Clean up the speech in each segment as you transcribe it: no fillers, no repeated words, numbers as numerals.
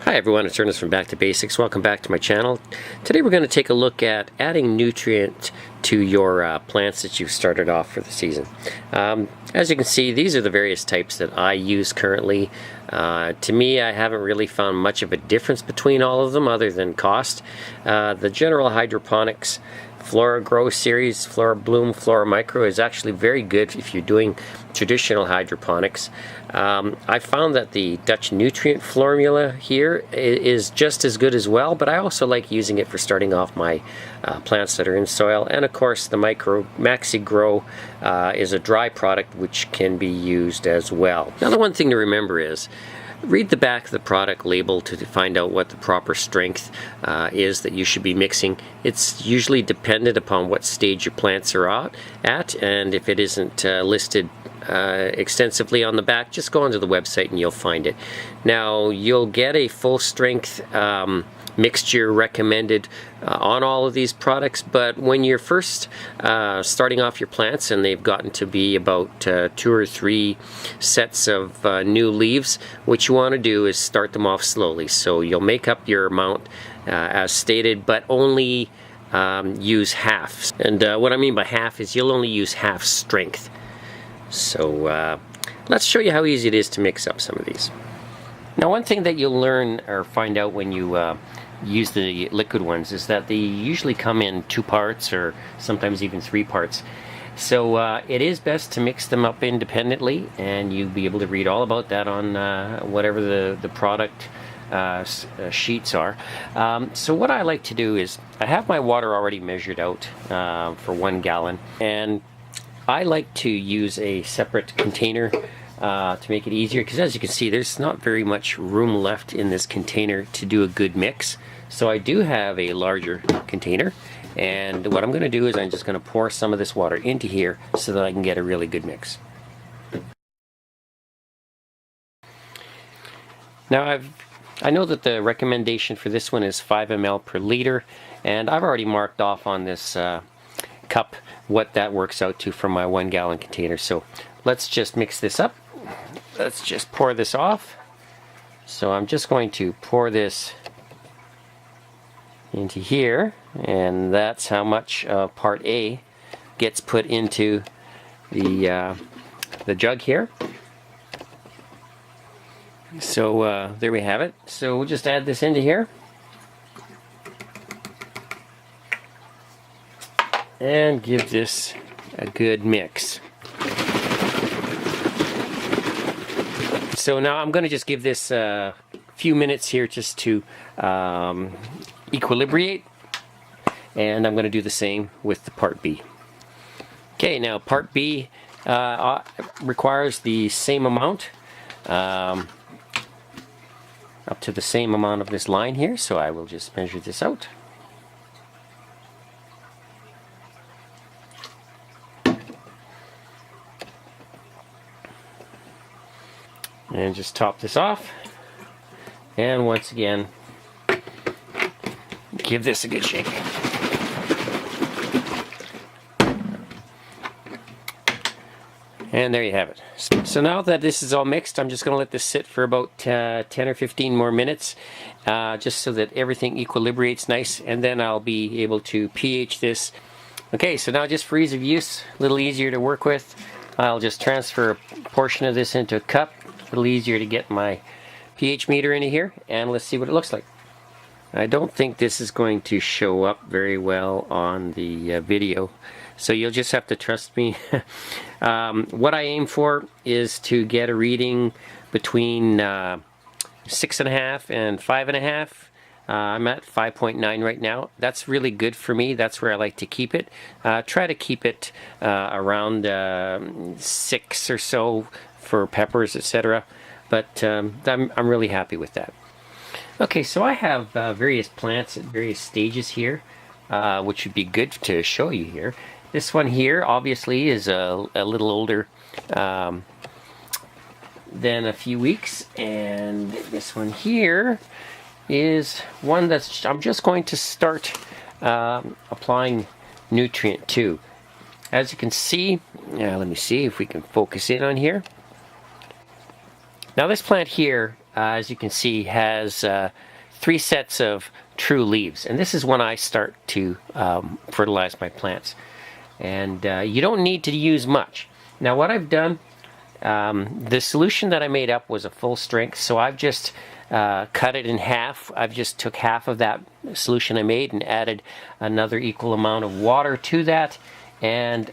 Hi everyone, it's Ernest from Back to Basics. Welcome back to my channel. Today we're going to take a look at adding nutrient to your plants that you've started off for the season. As you can see, these are the various types that I use currently. To me, I haven't really found much of a difference between all of them other than cost. The general hydroponics Flora Grow series, Flora Bloom, Flora Micro is actually very good if you're doing traditional hydroponics. I found that the Dutch nutrient formula here is just as good as well, but I also like using it for starting off my plants that are in soil. And of course the Micro Maxi Grow is a dry product which can be used as well. Now the one thing to remember is read the back of the product label to find out what the proper strength is that you should be mixing. It's usually dependent upon what stage your plants are at, and if it isn't listed extensively on the back, just go onto the website and you'll find it. Now you'll get a full strength mixture recommended on all of these products, but when you're first starting off your plants and they've gotten to be about 2 or 3 sets of new leaves, what you want to do is start them off slowly. So you'll make up your amount as stated, but only use half. And what I mean by half is you'll only use half strength. So let's show you how easy it is to mix up some of these. Now one thing that you'll learn or find out when you use the liquid ones is that they usually come in 2 parts or sometimes even 3 parts. So it is best to mix them up independently, and you'll be able to read all about that on whatever the product sheets are. So what I like to do is I have my water already measured out for 1 gallon, and I like to use a separate container to make it easier, because as you can see there's not very much room left in this container to do a good mix. So I do have a larger container, and what I'm going to do is I'm just going to pour some of this water into here so that I can get a really good mix. Now I know that the recommendation for this one is 5 ml per liter, and I've already marked off on this cup what that works out to from my 1 gallon container. So let's just mix this up. Let's just pour this off. So I'm just going to pour this into here, and that's how much part A gets put into the jug here. So there we have it. So we'll just add this into here and give this a good mix. So now I'm going to just give this a few minutes here just to equilibrate, and I'm going to do the same with the part B. Okay, now part B requires the same amount, up to the same amount of this line here, so I will just measure this out. And just top this off, and once again give this a good shake. And there you have it. So now that this is all mixed, I'm just going to let this sit for about 10 or 15 more minutes, just so that everything equilibrates nice, and then I'll be able to pH this. Okay, so now just for ease of use, a little easier to work with, I'll just transfer a portion of this into a cup. A little easier to get my pH meter into here, and let's see what it looks like. I don't think this is going to show up very well on the video, so you'll just have to trust me. What I aim for is to get a reading between 6.5 and 5.5. I'm at 5.9 right now. That's really good for me. That's where I like to keep it. Try to keep it around 6 or so for peppers, etc. But I'm really happy with that. Okay, so I have various plants at various stages here, which would be good to show you here. This one here obviously is a little older than a few weeks, and this one here is one that's I'm just going to start applying nutrient to. As you can see, let me see if we can focus in on here. Now this plant here as you can see, has 3 sets of true leaves, and this is when I start to fertilize my plants. And you don't need to use much. Now what I've done, the solution that I made up was a full strength, so I've just cut it in half. I've just took half of that solution I made and added another equal amount of water to that. And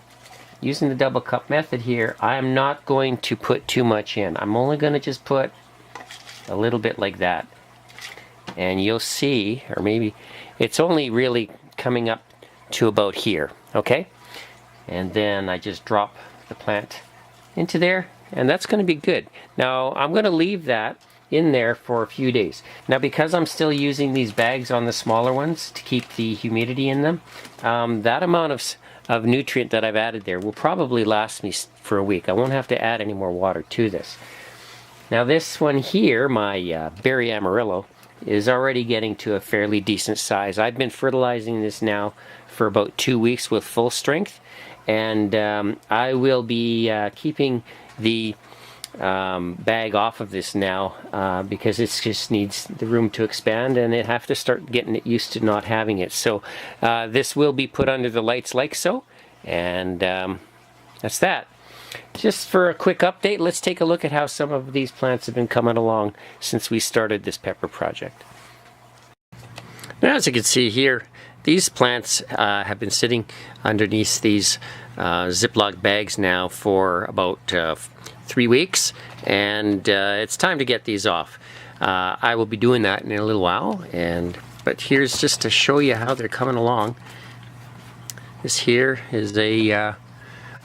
using the double cup method here, I'm not going to put too much in. I'm only going to just put a little bit like that. And you'll see, or maybe it's only really coming up to about here, okay? And then I just drop the plant into there, and that's going to be good. Now I'm going to leave that in there for a few days. Now because I'm still using these bags on the smaller ones to keep the humidity in them, that amount of nutrient that I've added there will probably last me for a week. I won't have to add any more water to this. Now this one here, my berry amarillo, is already getting to a fairly decent size. I've been fertilizing this now for about 2 weeks with full strength, and I will be keeping the bag off of this now because it just needs the room to expand, and I have to start getting it used to not having it. So this will be put under the lights like so, and that's that. Just for a quick update, let's take a look at how some of these plants have been coming along since we started this pepper project. Now, as you can see here, these plants have been sitting underneath these Ziploc bags now for about 3 weeks, and it's time to get these off. I will be doing that in a little while, but here's just to show you how they're coming along. This here is a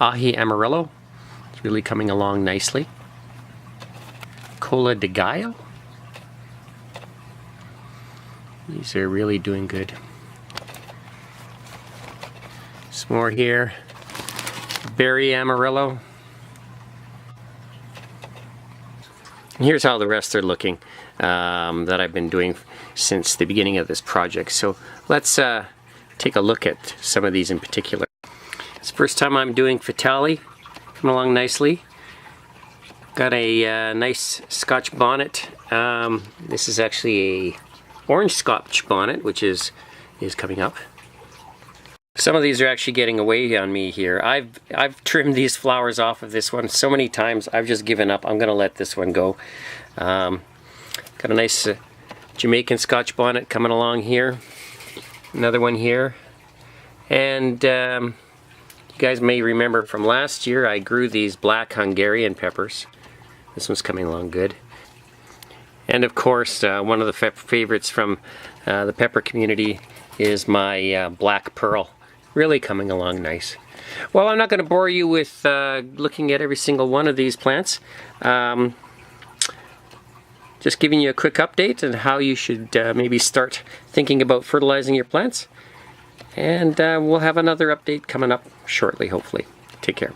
Ahi Amarillo. It's really coming along nicely. Cola de Gallo. These are really doing good. Some more here. Berry Amarillo. And here's how the rest are looking that I've been doing since the beginning of this project. So let's take a look at some of these in particular. It's the first time I'm doing Fertilizing. Coming along nicely. Got a nice Scotch bonnet. This is actually a orange Scotch bonnet, which is coming up. Some of these are actually getting away on me here. I've trimmed these flowers off of this one so many times, I've just given up. I'm going to let this one go. Got a nice Jamaican Scotch bonnet coming along here. Another one here. And you guys may remember from last year I grew these black Hungarian peppers. This one's coming along good. And of course, one of the favorites from the pepper community is my black pearl. Really coming along nice. Well, I'm not going to bore you with looking at every single one of these plants. Just giving you a quick update on how you should maybe start thinking about fertilizing your plants. And we'll have another update coming up shortly, hopefully. Take care.